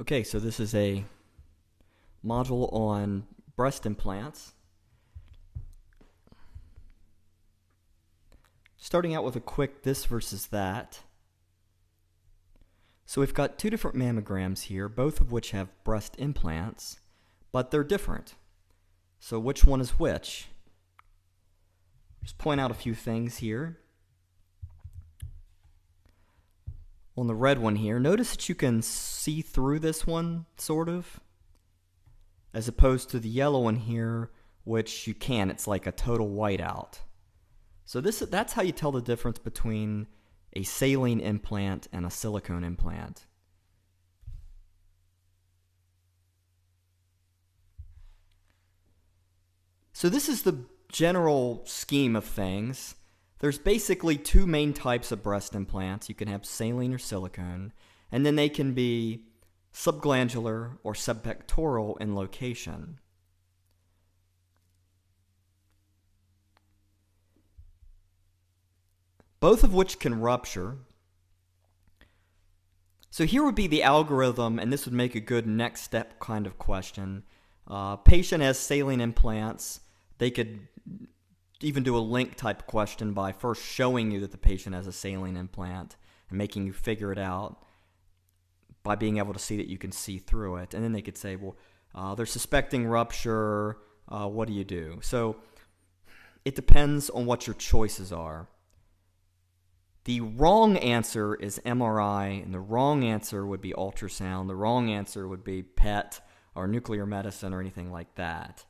Okay, so this is a module on breast implants. Starting out with a quick this versus that. So we've got two different mammograms here, both of which have breast implants, but they're different. So which one is which? Just point out a few things here. On the red one here, notice that you can see through this one, sort of, as opposed to the yellow one here, which you can't. It's like a total whiteout. So that's how you tell the difference between a saline implant and a silicone implant. So this is the general scheme of things. There's basically two main types of breast implants. You can have saline or silicone, and then they can be subglandular or subpectoral in location. Both of which can rupture. So here would be the algorithm, and this would make a good next step kind of question. Patient has saline implants. They could even do a link type question by first showing you that the patient has a saline implant and making you figure it out by being able to see that you can see through it. And then they could say, well, they're suspecting rupture. What do you do? So it depends on what your choices are. The wrong answer is MRI, and the wrong answer would be ultrasound. The wrong answer would be PET or nuclear medicine or anything like that.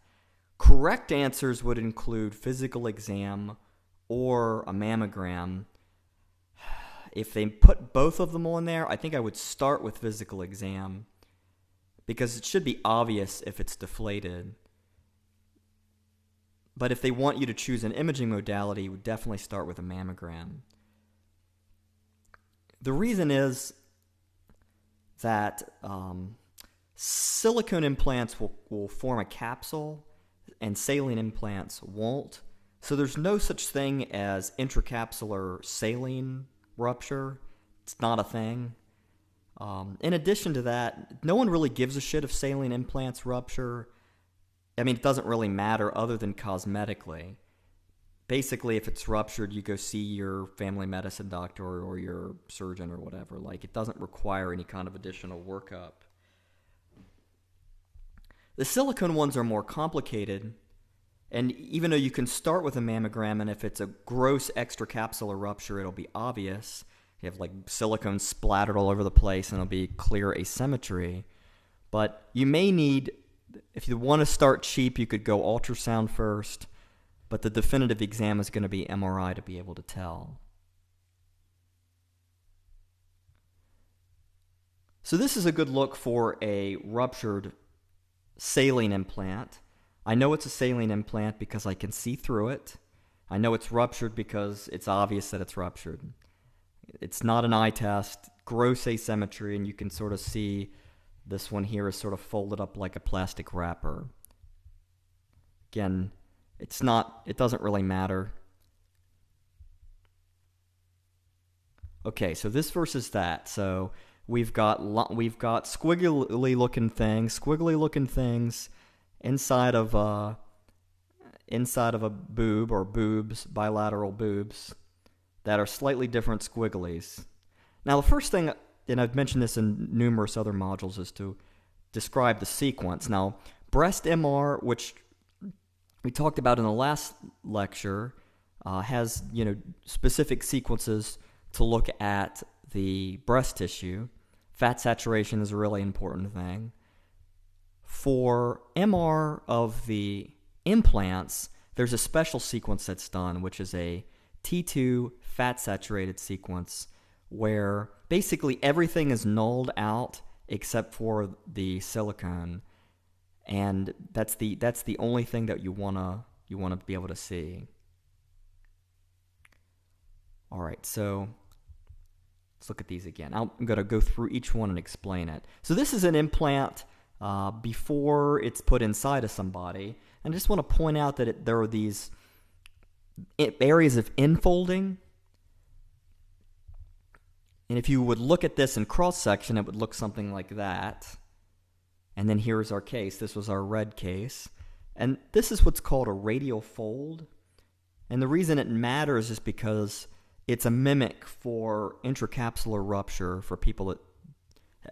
Correct answers would include physical exam or a mammogram. If they put both of them on there, I think I would start with physical exam because it should be obvious if it's deflated. But if they want you to choose an imaging modality, you would definitely start with a mammogram. The reason is that silicone implants will form a capsule and saline implants won't. So there's no such thing as intracapsular saline rupture. It's not a thing. In addition to that, no one really gives a shit if saline implants rupture. I mean, it doesn't really matter other than cosmetically. Basically, if it's ruptured, you go see your family medicine doctor or your surgeon or whatever. Like, it doesn't require any kind of additional workup. The silicone ones are more complicated, and even though you can start with a mammogram, and if it's a gross extracapsular rupture, it'll be obvious. You have like silicone splattered all over the place, and it'll be clear asymmetry. But you may need, if you want to start cheap, you could go ultrasound first, but the definitive exam is going to be MRI to be able to tell. So this is a good look for a ruptured saline implant. I know it's a saline implant because I can see through it. I know it's ruptured because it's obvious that it's ruptured. It's not an eye test, gross asymmetry, and you can sort of see this one here is sort of folded up like a plastic wrapper. Again, it doesn't really matter. Okay, so this versus that. So we've got squiggly looking things inside of a boob or boobs, bilateral boobs that are slightly different squigglies. Now, the first thing, and I've mentioned this in numerous other modules, is to describe the sequence. Now, breast MR, which we talked about in the last lecture, has specific sequences to look at the breast tissue. Fat saturation is a really important thing. For MR of the implants, there's a special sequence that's done, which is a T2 fat saturated sequence, where basically everything is nulled out except for the silicone. And that's the only thing that you wanna be able to see. All right, so let's look at these again. I'm gonna go through each one and explain it. So this is an implant before it's put inside of somebody, and I just want to point out that there are these areas of infolding, And if you would look at this in cross-section, it would look something like that. And then here's our case. This was our red case. And this is what's called a radial fold. And the reason it matters is because it's a mimic for intracapsular rupture for people that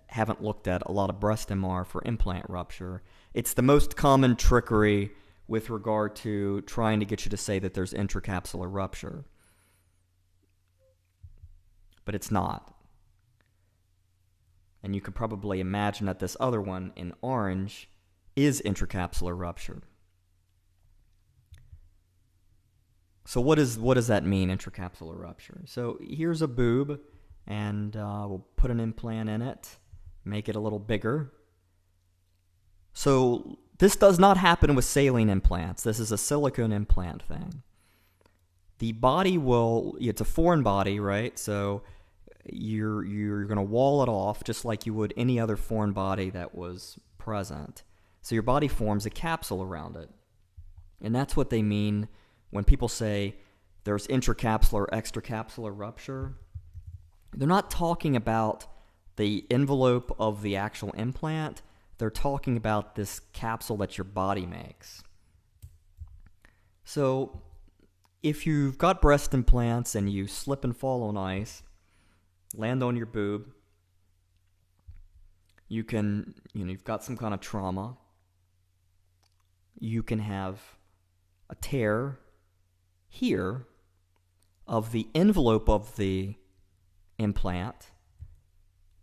haven't looked at a lot of breast MR for implant rupture. It's the most common trickery with regard to trying to get you to say that there's intracapsular rupture. But it's not. And you can probably imagine that this other one in orange is intracapsular rupture. So what does that mean, intracapsular rupture? So here's a boob, and we'll put an implant in it, make it a little bigger. So this does not happen with saline implants. This is a silicone implant thing. The body it's a foreign body, right? So you're going to wall it off just like you would any other foreign body that was present. So your body forms a capsule around it. And that's what they mean when people say there's intracapsular or extracapsular rupture. They're not talking about the envelope of the actual implant. They're talking about this capsule that your body makes. So if you've got breast implants and you slip and fall on ice, land on your boob, you've got some kind of trauma, you can have a tear here of the envelope of the implant,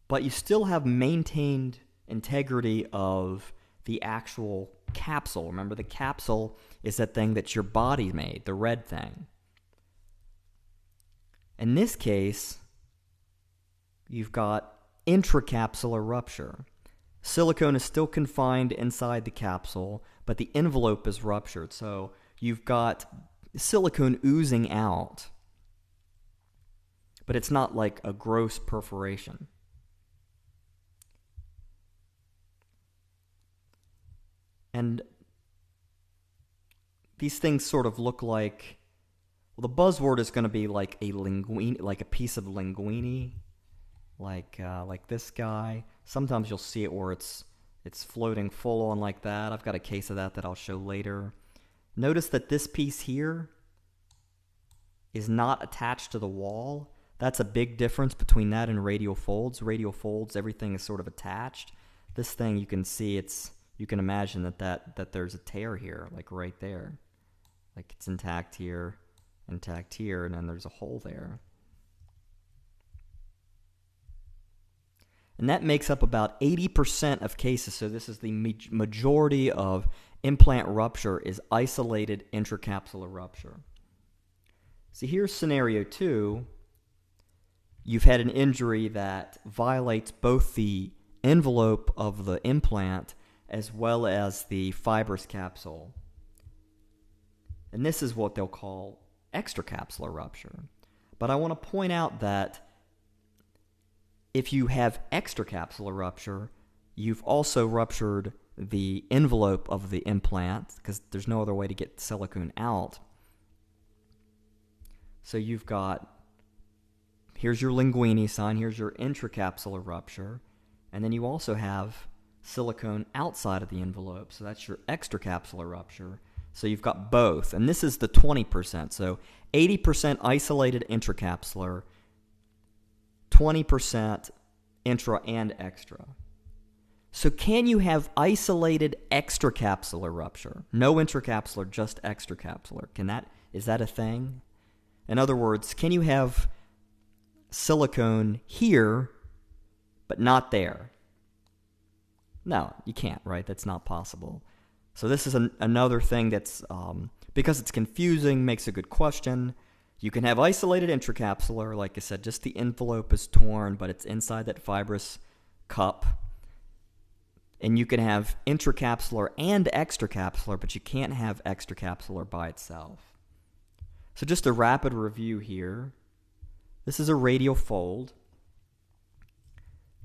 but you still have maintained integrity of the actual capsule. Remember, the capsule is that thing that your body made, the red thing. In this case, you've got intracapsular rupture. Silicone is still confined inside the capsule, but the envelope is ruptured. So you've got silicone oozing out, but it's not like a gross perforation. And these things sort of look like, well, the buzzword is going to be like a linguine, like a piece of linguine, like this guy. Sometimes you'll see it where it's floating full on like that. I've got a case of that I'll show later. Notice that this piece here is not attached to the wall. That's a big difference between that and radial folds. Radial folds, everything is sort of attached. This thing, you can see you can imagine that there's a tear here, like right there. Like it's intact here, and then there's a hole there. And that makes up about 80% of cases. So this is the majority of implant rupture is isolated intracapsular rupture. So here's scenario 2. You've had an injury that violates both the envelope of the implant as well as the fibrous capsule. And this is what they'll call extracapsular rupture. But I want to point out that if you have extracapsular rupture, you've also ruptured the envelope of the implant because there's no other way to get silicone out. So you've got, here's your linguine sign, here's your intracapsular rupture, and then you also have silicone outside of the envelope, so that's your extracapsular rupture. So you've got both, and this is the 20%. So 80% isolated intracapsular, 20% intra and extra. So can you have isolated extracapsular rupture? No intracapsular, just extracapsular. Is that a thing? In other words, can you have silicone here, but not there? No, you can't, right? That's not possible. So this is another thing that's, because it's confusing, makes a good question. You can have isolated intracapsular, like I said, just the envelope is torn, but it's inside that fibrous cup. And you can have intracapsular and extracapsular, but you can't have extracapsular by itself. So just a rapid review here. This is a radial fold.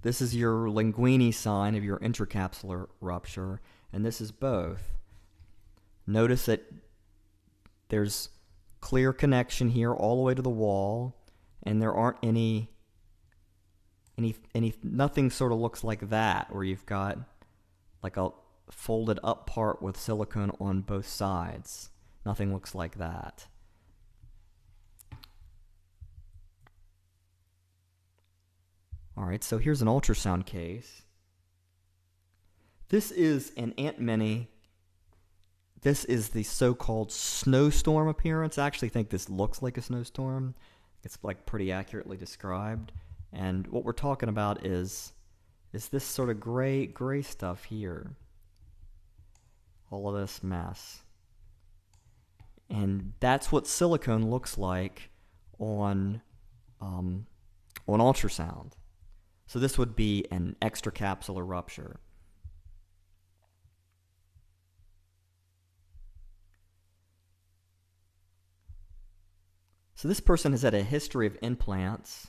This is your linguine sign of your intracapsular rupture, and this is both. Notice that there's clear connection here all the way to the wall, and there aren't any nothing sort of looks like that, where you've got like a folded up part with silicone on both sides. Nothing looks like that. All right, so here's an ultrasound case. This is an Aunt Minnie. This is the so-called snowstorm appearance. I actually think this looks like a snowstorm. It's like pretty accurately described. And what we're talking about is this sort of gray stuff here. All of this mess. And that's what silicone looks like on ultrasound. So this would be an extracapsular rupture. So this person has had a history of implants,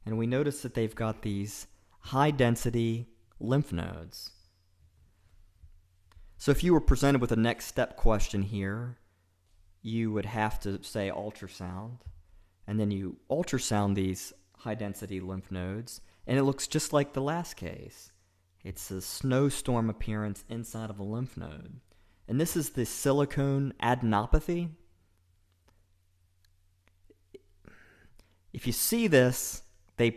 and we notice that they've got these high-density lymph nodes. So if you were presented with a next step question here, you would have to say ultrasound, and then you ultrasound these high-density lymph nodes, and it looks just like the last case. It's a snowstorm appearance inside of a lymph node. And this is the silicone adenopathy. If you see this, they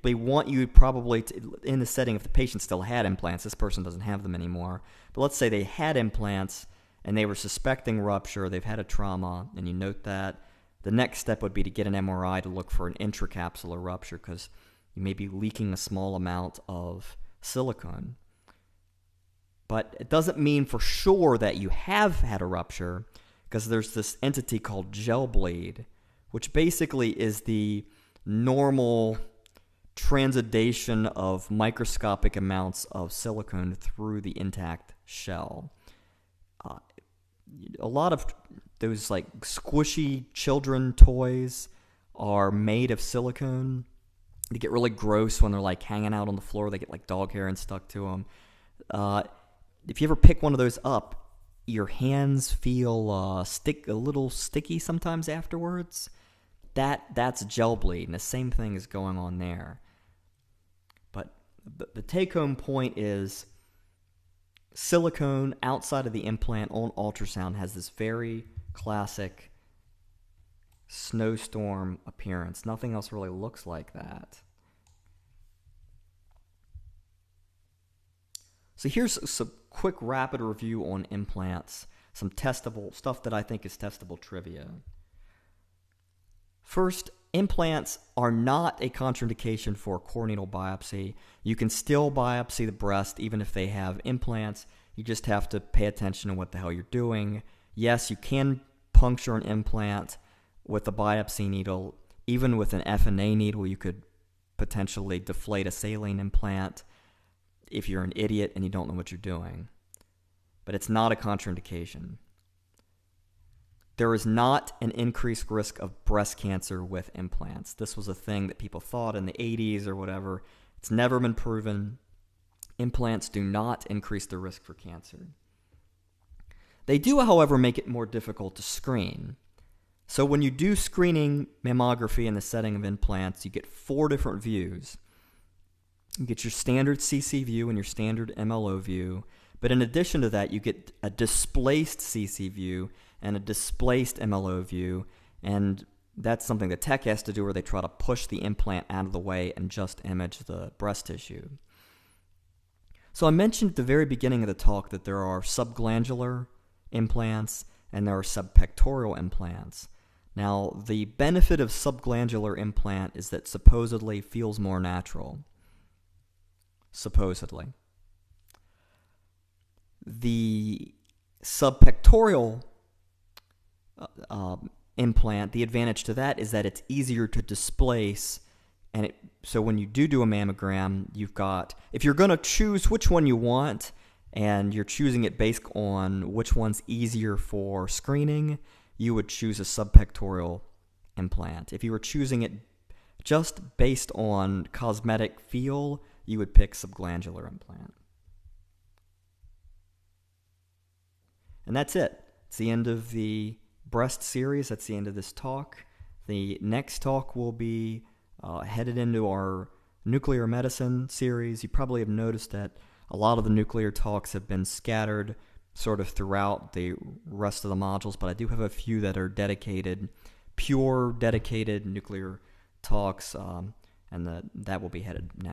want you probably to, in the setting if the patient still had implants. This person doesn't have them anymore. But let's say they had implants and they were suspecting rupture, they've had a trauma, and you note that. The next step would be to get an MRI to look for an intracapsular rupture because you may be leaking a small amount of silicone. But it doesn't mean for sure that you have had a rupture because there's this entity called gel bleed, which basically is the normal transudation of microscopic amounts of silicone through the intact shell. A lot of those like squishy children toys are made of silicone. They get really gross when they're like hanging out on the floor. They get like dog hair and stuck to them. If you ever pick one of those up, your hands feel a little sticky sometimes afterwards. That's gel bleed, and the same thing is going on there. But the take-home point is silicone outside of the implant on ultrasound has this very classic snowstorm appearance. Nothing else really looks like that. So here's some quick rapid review on implants, some testable stuff that I think is testable trivia. First, implants are not a contraindication for corneal biopsy. You can still biopsy the breast even if they have implants. You just have to pay attention to what the hell you're doing. Yes, you can puncture an implant with a biopsy needle. Even with an FNA needle, you could potentially deflate a saline implant if you're an idiot and you don't know what you're doing. But it's not a contraindication. There is not an increased risk of breast cancer with implants. This was a thing that people thought in the 80s or whatever. It's never been proven. Implants do not increase the risk for cancer. They do, however, make it more difficult to screen. So when you do screening mammography in the setting of implants, you get 4 different views. You get your standard CC view and your standard MLO view. But in addition to that, you get a displaced CC view and a displaced MLO view, and that's something the tech has to do where they try to push the implant out of the way and just image the breast tissue. So I mentioned at the very beginning of the talk that there are subglandular implants and there are subpectoral implants. Now, the benefit of subglandular implant is that supposedly feels more natural. Supposedly. The subpectoral implant, the advantage to that is that it's easier to displace, and so when you do a mammogram, you've got, if you're going to choose which one you want, and you're choosing it based on which one's easier for screening, you would choose a subpectoral implant. If you were choosing it just based on cosmetic feel, you would pick subglandular implant. And that's it. It's the end of the breast series. That's the end of this talk. The next talk will be headed into our nuclear medicine series. You probably have noticed that a lot of the nuclear talks have been scattered sort of throughout the rest of the modules, but I do have a few that are dedicated nuclear talks, and that will be headed now.